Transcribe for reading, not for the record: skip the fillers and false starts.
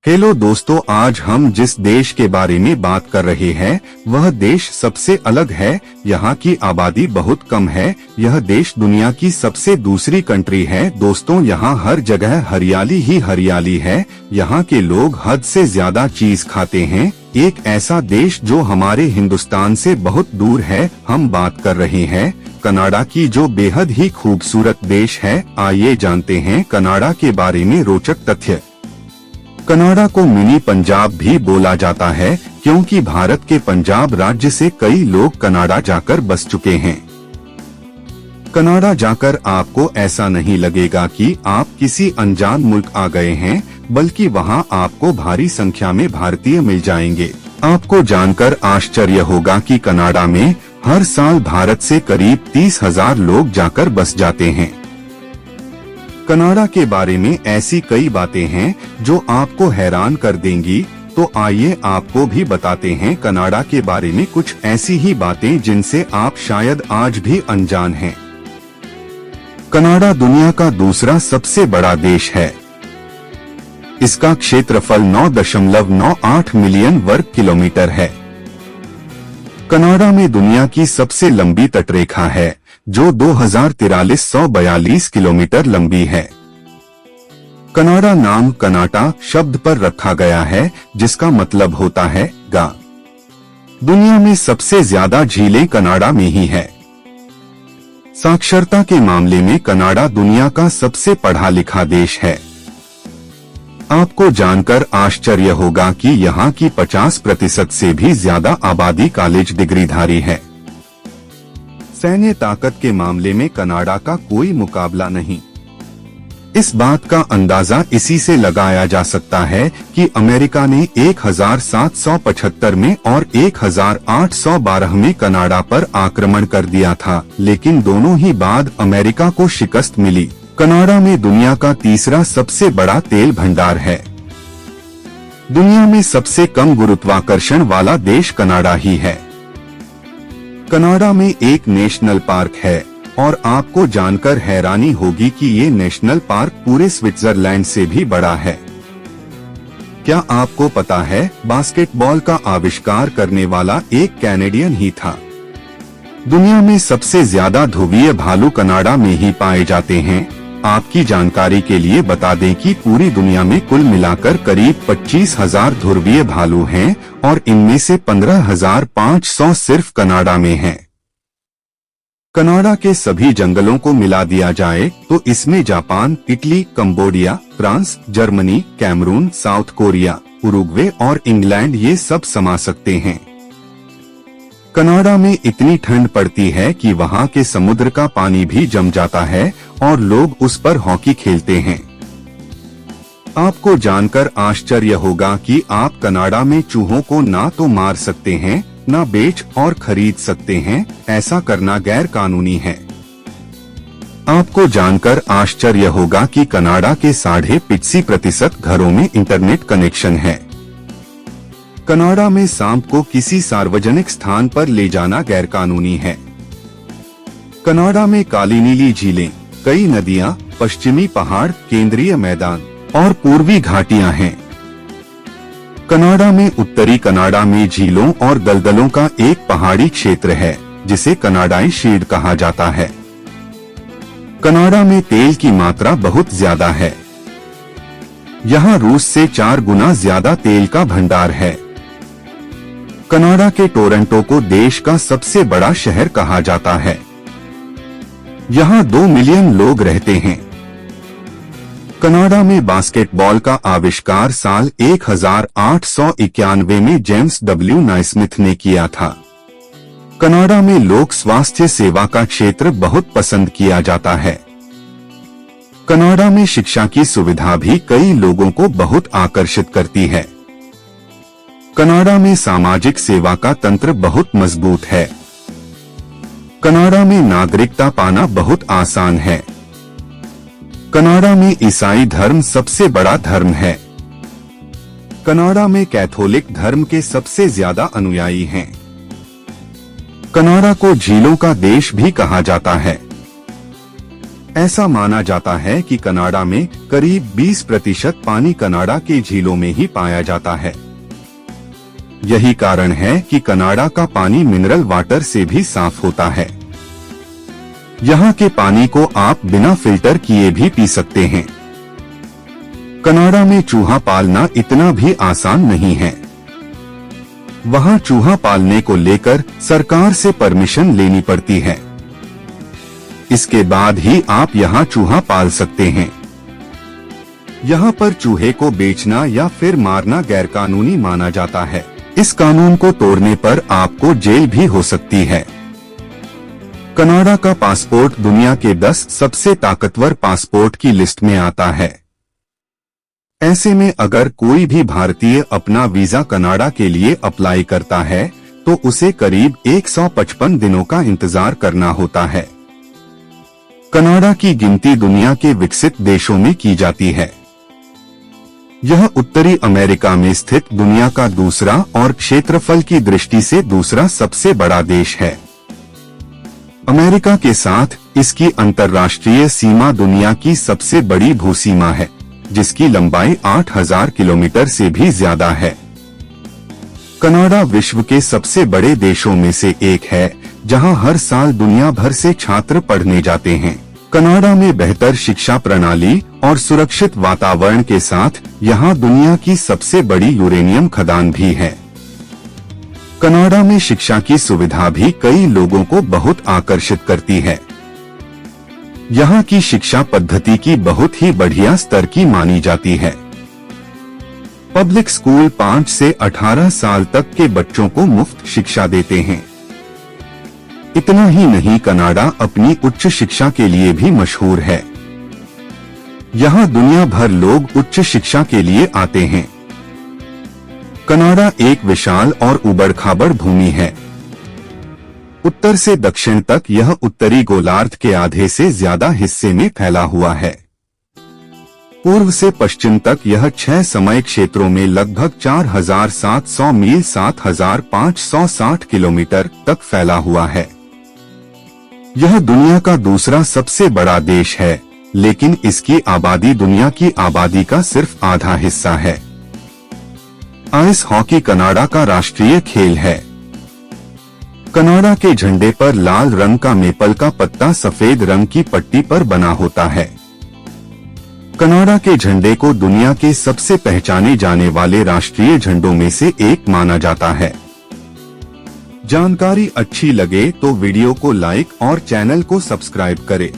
Hello दोस्तों, आज हम जिस देश के बारे में बात कर रहे हैं वह देश सबसे अलग है। यहाँ की आबादी बहुत कम है। यह देश दुनिया की सबसे दूसरी कंट्री है। दोस्तों, यहाँ हर जगह हरियाली ही हरियाली है। यहाँ के लोग हद से ज्यादा चीज खाते हैं। एक ऐसा देश जो हमारे हिंदुस्तान से बहुत दूर है। हम बात कर रहे हैं कनाडा की, जो बेहद ही खूबसूरत देश है। आइए जानते हैं कनाडा के बारे में रोचक तथ्य। कनाडा को मिनी पंजाब भी बोला जाता है क्योंकि भारत के पंजाब राज्य से कई लोग कनाडा जाकर बस चुके हैं। कनाडा जाकर आपको ऐसा नहीं लगेगा कि आप किसी अनजान मुल्क आ गए हैं, बल्कि वहां आपको भारी संख्या में भारतीय मिल जाएंगे। आपको जानकर आश्चर्य होगा कि कनाडा में हर साल भारत से करीब 30,000 लोग जाकर बस जाते हैं। कनाडा के बारे में ऐसी कई बातें हैं जो आपको हैरान कर देंगी। तो आइए आपको भी बताते हैं कनाडा के बारे में कुछ ऐसी ही बातें जिनसे आप शायद आज भी अनजान हैं। कनाडा दुनिया का दूसरा सबसे बड़ा देश है। इसका क्षेत्रफल 9.98 मिलियन वर्ग किलोमीटर है। कनाडा में दुनिया की सबसे लंबी तटरेखा है जो 2342 किलोमीटर लंबी है। कनाडा नाम कनाटा शब्द पर रखा गया है जिसका मतलब होता है गा। दुनिया में सबसे ज्यादा झीलें कनाडा में ही है। साक्षरता के मामले में कनाडा दुनिया का सबसे पढ़ा लिखा देश है। आपको जानकर आश्चर्य होगा कि यहाँ की 50% से भी ज्यादा आबादी कॉलेज डिग्रीधारी है। सैन्य ताकत के मामले में कनाडा का कोई मुकाबला नहीं। इस बात का अंदाजा इसी से लगाया जा सकता है कि अमेरिका ने 1775 में और 1812 में कनाडा पर आक्रमण कर दिया था, लेकिन दोनों ही बाद अमेरिका को शिकस्त मिली। कनाडा में दुनिया का तीसरा सबसे बड़ा तेल भंडार है। दुनिया में सबसे कम गुरुत्वाकर्षण वाला देश कनाडा ही है। कनाडा में एक नेशनल पार्क है और आपको जानकर हैरानी होगी कि ये नेशनल पार्क पूरे स्विट्जरलैंड से भी बड़ा है। क्या आपको पता है बास्केटबॉल का आविष्कार करने वाला एक कैनेडियन ही था। दुनिया में सबसे ज्यादा ध्रुवीय भालू कनाडा में ही पाए जाते हैं। आपकी जानकारी के लिए बता दें कि पूरी दुनिया में कुल मिलाकर करीब 25,000 ध्रुवीय भालू हैं और इनमें से 15,500 सिर्फ कनाडा में हैं। कनाडा के सभी जंगलों को मिला दिया जाए तो इसमें Japan, Italy, Cambodia, France, Germany, Cameroon, South Korea, Uruguay और इंग्लैंड ये सब समा सकते हैं। कनाडा में इतनी ठंड पड़ती है कि वहाँ के समुद्र का पानी भी जम जाता है और लोग उस पर हॉकी खेलते हैं। आपको जानकर आश्चर्य होगा कि आप कनाडा में चूहों को ना तो मार सकते हैं, ना बेच और खरीद सकते हैं। ऐसा करना गैर कानूनी है। आपको जानकर आश्चर्य होगा कि कनाडा के 85% घरों में इंटरनेट कनेक्शन है। कनाडा में सांप को किसी सार्वजनिक स्थान पर ले जाना गैरकानूनी है। कनाडा में काली नीली झीलें, कई नदियां, पश्चिमी पहाड़, केंद्रीय मैदान और पूर्वी घाटियां हैं। कनाडा में उत्तरी कनाडा में झीलों और दलदलों का एक पहाड़ी क्षेत्र है जिसे कनाडाई शील्ड कहा जाता है। कनाडा में तेल की मात्रा बहुत ज्यादा है। यहाँ रूस से 4 गुना ज्यादा तेल का भंडार है। कनाडा के टोरंटो को देश का सबसे बड़ा शहर कहा जाता है। यहाँ 2 मिलियन लोग रहते हैं। कनाडा में बास्केटबॉल का आविष्कार साल 1891 में जेम्स डब्ल्यू नाइस्मिथ ने किया था। कनाडा में लोक स्वास्थ्य सेवा का क्षेत्र बहुत पसंद किया जाता है। कनाडा में शिक्षा की सुविधा भी कई लोगों को बहुत आकर्षित करती है। कनाडा में सामाजिक सेवा का तंत्र बहुत मजबूत है। कनाडा में नागरिकता पाना बहुत आसान है। कनाडा में ईसाई धर्म सबसे बड़ा धर्म है। कनाडा में कैथोलिक धर्म के सबसे ज्यादा अनुयायी हैं। कनाडा को झीलों का देश भी कहा जाता है। ऐसा माना जाता है कि कनाडा में करीब 20% पानी कनाडा के झीलों में ही पाया जाता है। यही कारण है कि कनाडा का पानी मिनरल वाटर से भी साफ होता है। यहाँ के पानी को आप बिना फिल्टर किए भी पी सकते हैं। कनाडा में चूहा पालना इतना भी आसान नहीं है। वहाँ चूहा पालने को लेकर सरकार से परमिशन लेनी पड़ती है। इसके बाद ही आप यहाँ चूहा पाल सकते हैं। यहाँ पर चूहे को बेचना या फिर मारना गैरकानूनी माना जाता है। इस कानून को तोड़ने पर आपको जेल भी हो सकती है। कनाडा का पासपोर्ट दुनिया के 10 सबसे ताकतवर पासपोर्ट की लिस्ट में आता है। ऐसे में अगर कोई भी भारतीय अपना वीजा कनाडा के लिए अप्लाई करता है तो उसे करीब 155 दिनों का इंतजार करना होता है। कनाडा की गिनती दुनिया के विकसित देशों में की जाती है। यह उत्तरी अमेरिका में स्थित दुनिया का दूसरा और क्षेत्रफल की दृष्टि से दूसरा सबसे बड़ा देश है। अमेरिका के साथ इसकी अंतर्राष्ट्रीय सीमा दुनिया की सबसे बड़ी भूसीमा है, जिसकी लंबाई 8000 किलोमीटर से भी ज्यादा है। कनाडा विश्व के सबसे बड़े देशों में से एक है, जहां हर साल दुनिया भर से छात्र पढ़ने जाते हैं। कनाडा में बेहतर शिक्षा प्रणाली और सुरक्षित वातावरण के साथ यहाँ दुनिया की सबसे बड़ी यूरेनियम खदान भी है। कनाडा में शिक्षा की सुविधा भी कई लोगों को बहुत आकर्षित करती है। यहाँ की शिक्षा पद्धति की बहुत ही बढ़िया स्तर की मानी जाती है। पब्लिक स्कूल 5 से 18 साल तक के बच्चों को मुफ्त शिक्षा देते हैं। इतना ही नहीं, कनाडा अपनी उच्च शिक्षा के लिए भी मशहूर है। यहाँ दुनिया भर लोग उच्च शिक्षा के लिए आते हैं। कनाडा एक विशाल और उबड़-खाबड़ भूमि है। उत्तर से दक्षिण तक यह उत्तरी गोलार्ध के आधे से ज्यादा हिस्से में फैला हुआ है। पूर्व से पश्चिम तक यह 6 समय क्षेत्रों में लगभग 4700 मील 7560 किलोमीटर तक फैला हुआ है। यह दुनिया का दूसरा सबसे बड़ा देश है, लेकिन इसकी आबादी दुनिया की आबादी का सिर्फ आधा हिस्सा है। आइस हॉकी कनाडा का राष्ट्रीय खेल है। कनाडा के झंडे पर लाल रंग का मेपल का पत्ता सफेद रंग की पट्टी पर बना होता है। कनाडा के झंडे को दुनिया के सबसे पहचाने जाने वाले राष्ट्रीय झंडों में से एक माना जाता है। जानकारी अच्छी लगे तो वीडियो को लाइक और चैनल को सब्सक्राइब करें।